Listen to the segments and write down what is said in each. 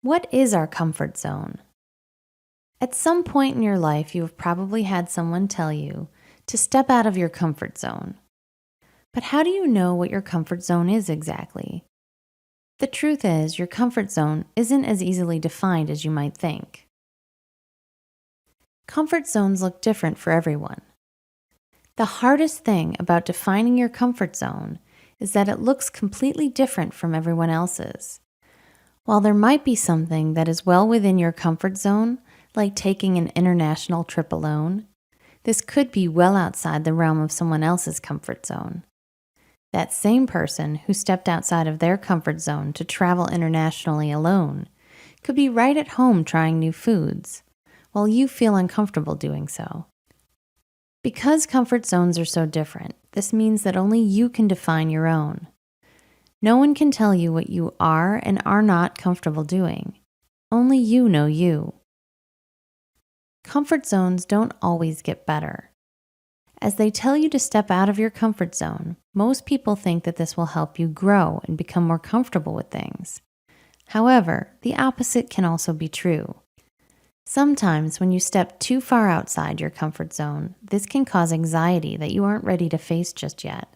What is our comfort zone? At some point in your life, you have probably had someone tell you to step out of your comfort zone. But how do you know what your comfort zone is exactly? The truth is, your comfort zone isn't as easily defined as you might think. Comfort zones look different for everyone. The hardest thing about defining your comfort zone is that it looks completely different from everyone else's. While there might be something that is well within your comfort zone, like taking an international trip alone, this could be well outside the realm of someone else's comfort zone. That same person who stepped outside of their comfort zone to travel internationally alone could be right at home trying new foods, while you feel uncomfortable doing so. Because comfort zones are so different, this means that only you can define your own. No one can tell you what you are and are not comfortable doing. Only you know you. Comfort zones don't always get better. As they tell you to step out of your comfort zone, most people think that this will help you grow and become more comfortable with things. However, the opposite can also be true. Sometimes when you step too far outside your comfort zone, this can cause anxiety that you aren't ready to face just yet.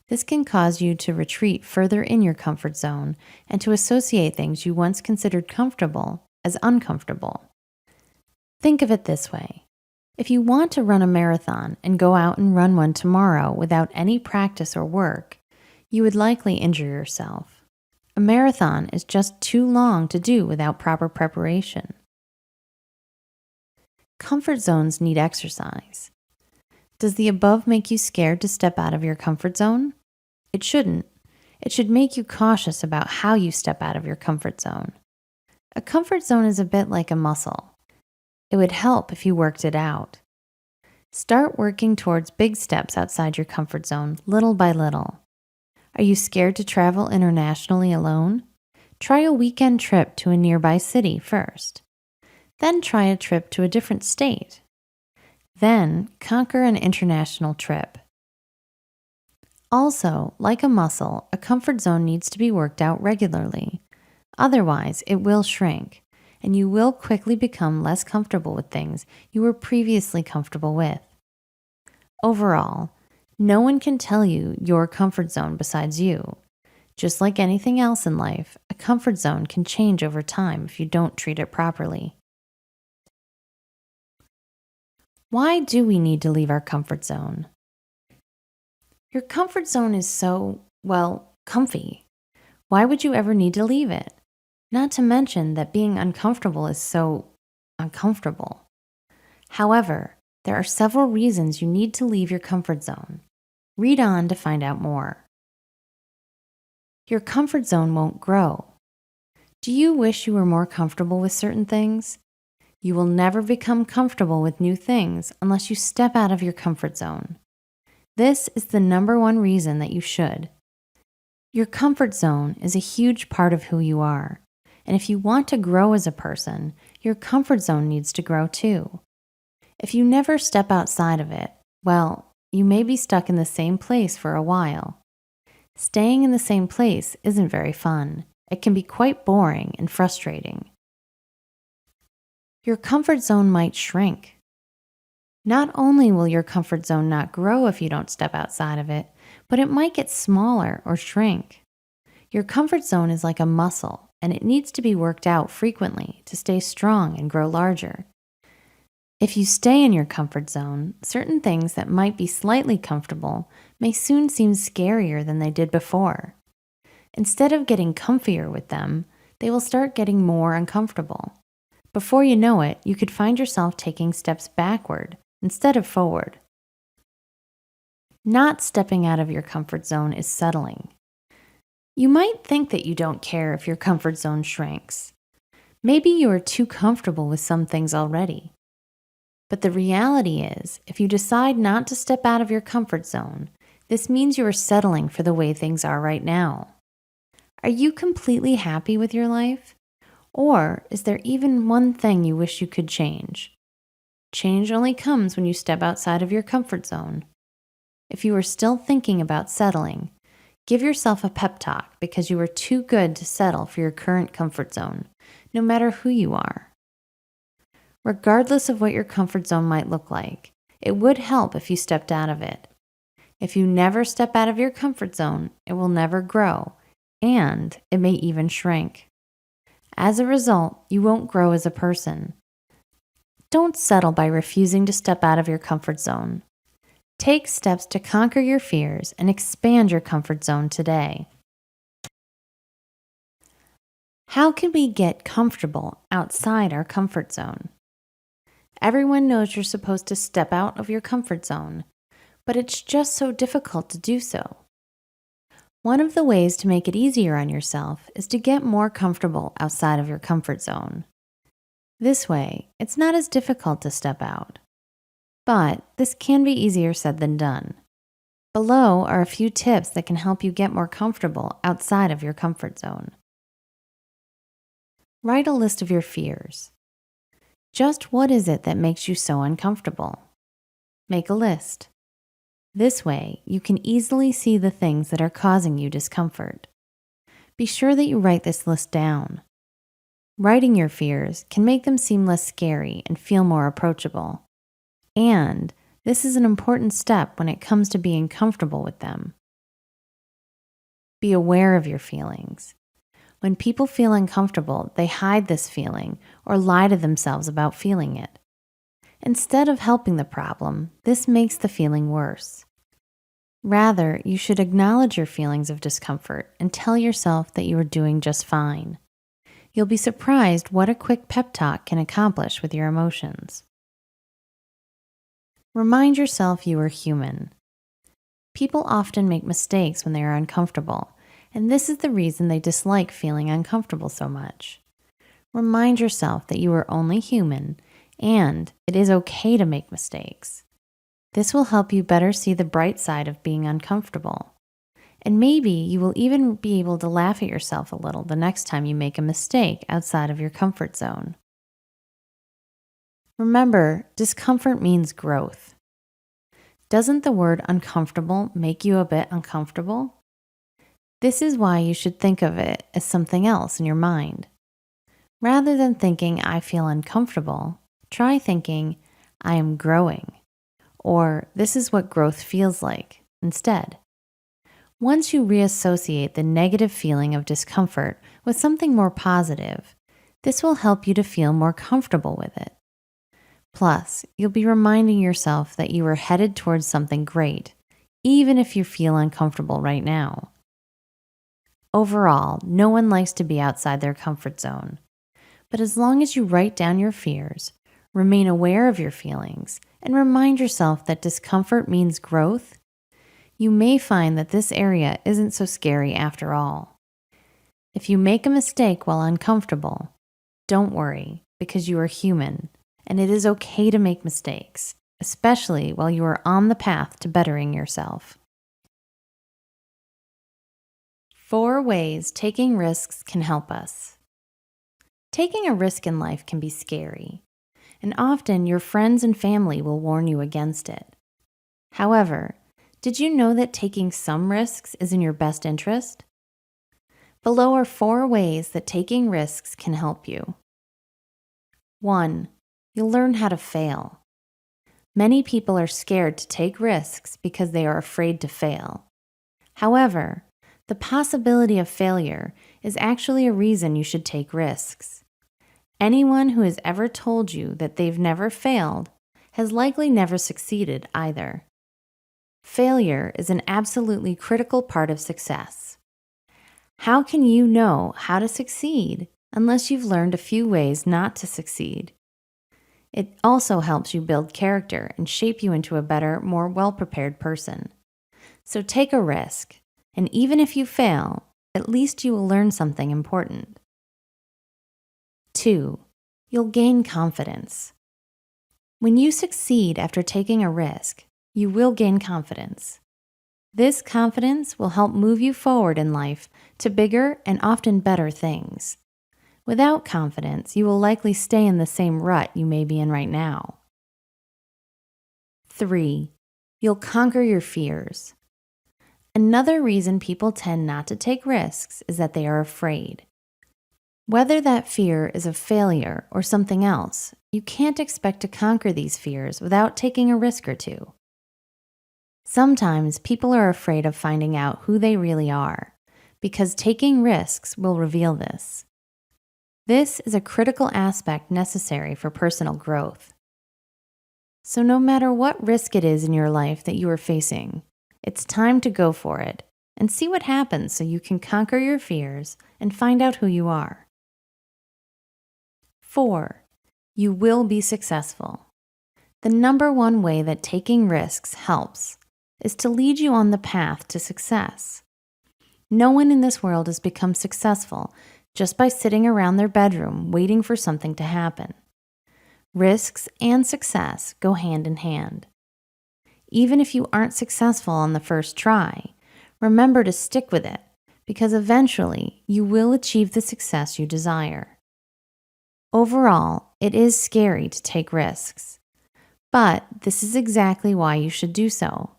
This can cause you to retreat further in your comfort zone and to associate things you once considered comfortable as uncomfortable. Think of it this way. If you want to run a marathon and go out and run one tomorrow without any practice or work, you would likely injure yourself. A marathon is just too long to do without proper preparation. Comfort zones need exercise. Does the above make you scared to step out of your comfort zone? It shouldn't. It should make you cautious about how you step out of your comfort zone. A comfort zone is a bit like a muscle. It would help if you worked it out. Start working towards big steps outside your comfort zone, little by little. Are you scared to travel internationally alone? Try a weekend trip to a nearby city first. Then try a trip to a different state. Then conquer an international trip. Also, like a muscle, a comfort zone needs to be worked out regularly. Otherwise, it will shrink, and you will quickly become less comfortable with things you were previously comfortable with. Overall, no one can tell you your comfort zone besides you. Just like anything else in life, a comfort zone can change over time if you don't treat it properly. Why do we need to leave our comfort zone? Your comfort zone is so, comfy. Why would you ever need to leave it? Not to mention that being uncomfortable is so uncomfortable. However, there are several reasons you need to leave your comfort zone. Read on to find out more. Your comfort zone won't grow. Do you wish you were more comfortable with certain things? You will never become comfortable with new things unless you step out of your comfort zone. This is the number one reason that you should. Your comfort zone is a huge part of who you are. And if you want to grow as a person, your comfort zone needs to grow too. If you never step outside of it, you may be stuck in the same place for a while. Staying in the same place isn't very fun. It can be quite boring and frustrating. Your comfort zone might shrink. Not only will your comfort zone not grow if you don't step outside of it, but it might get smaller or shrink. Your comfort zone is like a muscle, and it needs to be worked out frequently to stay strong and grow larger. If you stay in your comfort zone, certain things that might be slightly comfortable may soon seem scarier than they did before. Instead of getting comfier with them, they will start getting more uncomfortable. Before you know it, you could find yourself taking steps backward instead of forward. Not stepping out of your comfort zone is settling. You might think that you don't care if your comfort zone shrinks. Maybe you are too comfortable with some things already. But the reality is, if you decide not to step out of your comfort zone, this means you are settling for the way things are right now. Are you completely happy with your life? Or is there even one thing you wish you could change? Change only comes when you step outside of your comfort zone. If you are still thinking about settling, Give yourself a pep talk because you are too good to settle for your current comfort zone, no matter who you are. Regardless of what your comfort zone might look like, it would help if you stepped out of it. If you never step out of your comfort zone, it will never grow, and it may even shrink. As a result, you won't grow as a person. Don't settle by refusing to step out of your comfort zone. Take steps to conquer your fears and expand your comfort zone today. How can we get comfortable outside our comfort zone? Everyone knows you're supposed to step out of your comfort zone, but it's just so difficult to do so. One of the ways to make it easier on yourself is to get more comfortable outside of your comfort zone. This way, it's not as difficult to step out. But this can be easier said than done. Below are a few tips that can help you get more comfortable outside of your comfort zone. Write a list of your fears. Just what is it that makes you so uncomfortable? Make a list. This way, you can easily see the things that are causing you discomfort. Be sure that you write this list down. Writing your fears can make them seem less scary and feel more approachable. And this is an important step when it comes to being comfortable with them. Be aware of your feelings. When people feel uncomfortable, they hide this feeling or lie to themselves about feeling it. Instead of helping the problem, this makes the feeling worse. Rather, you should acknowledge your feelings of discomfort and tell yourself that you are doing just fine. You'll be surprised what a quick pep talk can accomplish with your emotions. Remind yourself you are human. People often make mistakes when they are uncomfortable, and this is the reason they dislike feeling uncomfortable so much. Remind yourself that you are only human, and it is okay to make mistakes. This will help you better see the bright side of being uncomfortable. And maybe you will even be able to laugh at yourself a little the next time you make a mistake outside of your comfort zone. Remember, discomfort means growth. Doesn't the word uncomfortable make you a bit uncomfortable? This is why you should think of it as something else in your mind. Rather than thinking, I feel uncomfortable, try thinking, I am growing, or this is what growth feels like instead. Once you reassociate the negative feeling of discomfort with something more positive, this will help you to feel more comfortable with it. Plus, you'll be reminding yourself that you are headed towards something great, even if you feel uncomfortable right now. Overall, no one likes to be outside their comfort zone. But as long as you write down your fears, remain aware of your feelings, and remind yourself that discomfort means growth, you may find that this area isn't so scary after all. If you make a mistake while uncomfortable, don't worry, because you are human, and it is okay to make mistakes, especially while you are on the path to bettering yourself. 4 ways taking risks can help us. Taking a risk in life can be scary, and often your friends and family will warn you against it. However, did you know that taking some risks is in your best interest? Below are 4 ways that taking risks can help you. 1. You'll learn how to fail. Many people are scared to take risks because they are afraid to fail. However, the possibility of failure is actually a reason you should take risks. Anyone who has ever told you that they've never failed has likely never succeeded either. Failure is an absolutely critical part of success. How can you know how to succeed unless you've learned a few ways not to succeed? It also helps you build character and shape you into a better, more well-prepared person. So take a risk, and even if you fail, at least you will learn something important. 2. You'll gain confidence. When you succeed after taking a risk, you will gain confidence. This confidence will help move you forward in life to bigger and often better things. Without confidence, you will likely stay in the same rut you may be in right now. 3. You'll conquer your fears. Another reason people tend not to take risks is that they are afraid. Whether that fear is of failure or something else, you can't expect to conquer these fears without taking a risk or two. Sometimes people are afraid of finding out who they really are, because taking risks will reveal this. This is a critical aspect necessary for personal growth. So no matter what risk it is in your life that you are facing, it's time to go for it and see what happens so you can conquer your fears and find out who you are. 4. You will be successful. The number one way that taking risks helps is to lead you on the path to success. No one in this world has become successful just by sitting around their bedroom waiting for something to happen. Risks and success go hand in hand. Even if you aren't successful on the first try, remember to stick with it, because eventually you will achieve the success you desire. Overall, it is scary to take risks, but this is exactly why you should do so.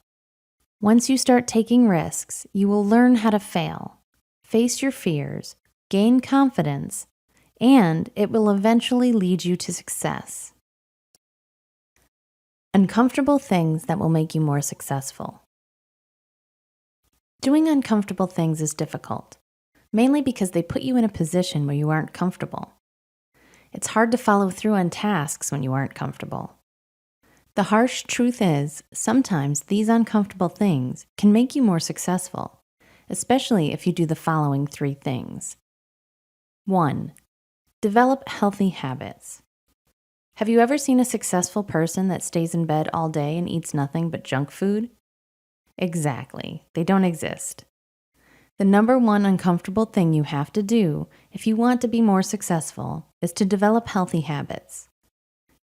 Once you start taking risks, you will learn how to fail, face your fears, gain confidence, and it will eventually lead you to success. Uncomfortable things that will make you more successful. Doing uncomfortable things is difficult, mainly because they put you in a position where you aren't comfortable. It's hard to follow through on tasks when you aren't comfortable. The harsh truth is, sometimes these uncomfortable things can make you more successful, especially if you do the following 3 things. 1. Develop healthy habits. Have you ever seen a successful person that stays in bed all day and eats nothing but junk food? Exactly, they don't exist. The number one uncomfortable thing you have to do if you want to be more successful is to develop healthy habits.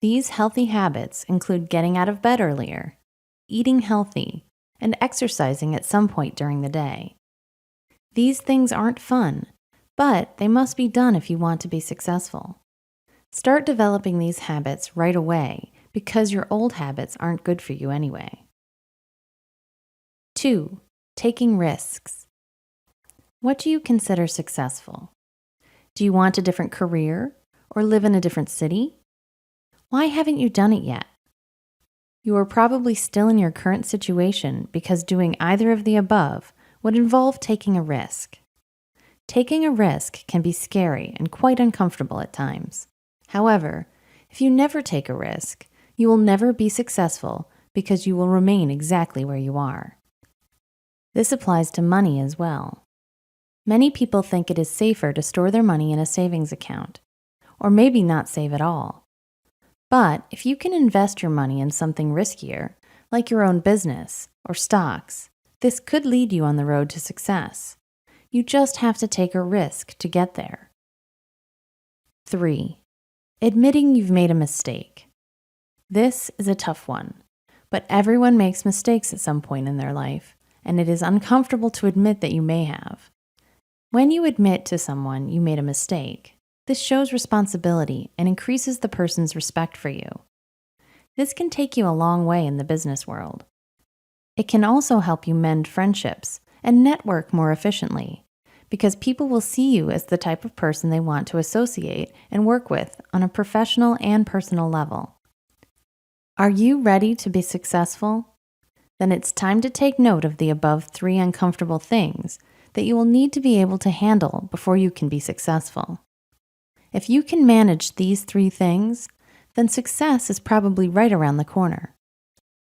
These healthy habits include getting out of bed earlier, eating healthy, and exercising at some point during the day. These things aren't fun, but they must be done if you want to be successful. Start developing these habits right away because your old habits aren't good for you anyway. 2. Taking risks. What do you consider successful? Do you want a different career or live in a different city? Why haven't you done it yet? You are probably still in your current situation because doing either of the above would involve taking a risk. Taking a risk can be scary and quite uncomfortable at times. However, if you never take a risk, you will never be successful because you will remain exactly where you are. This applies to money as well. Many people think it is safer to store their money in a savings account, or maybe not save at all. But if you can invest your money in something riskier, like your own business or stocks, this could lead you on the road to success. You just have to take a risk to get there. 3. Admitting you've made a mistake. This is a tough one, but everyone makes mistakes at some point in their life, and it is uncomfortable to admit that you may have. When you admit to someone you made a mistake, this shows responsibility and increases the person's respect for you. This can take you a long way in the business world. It can also help you mend friendships and network more efficiently, because people will see you as the type of person they want to associate and work with on a professional and personal level. Are you ready to be successful? Then it's time to take note of the above 3 uncomfortable things that you will need to be able to handle before you can be successful. If you can manage these 3 things, then success is probably right around the corner.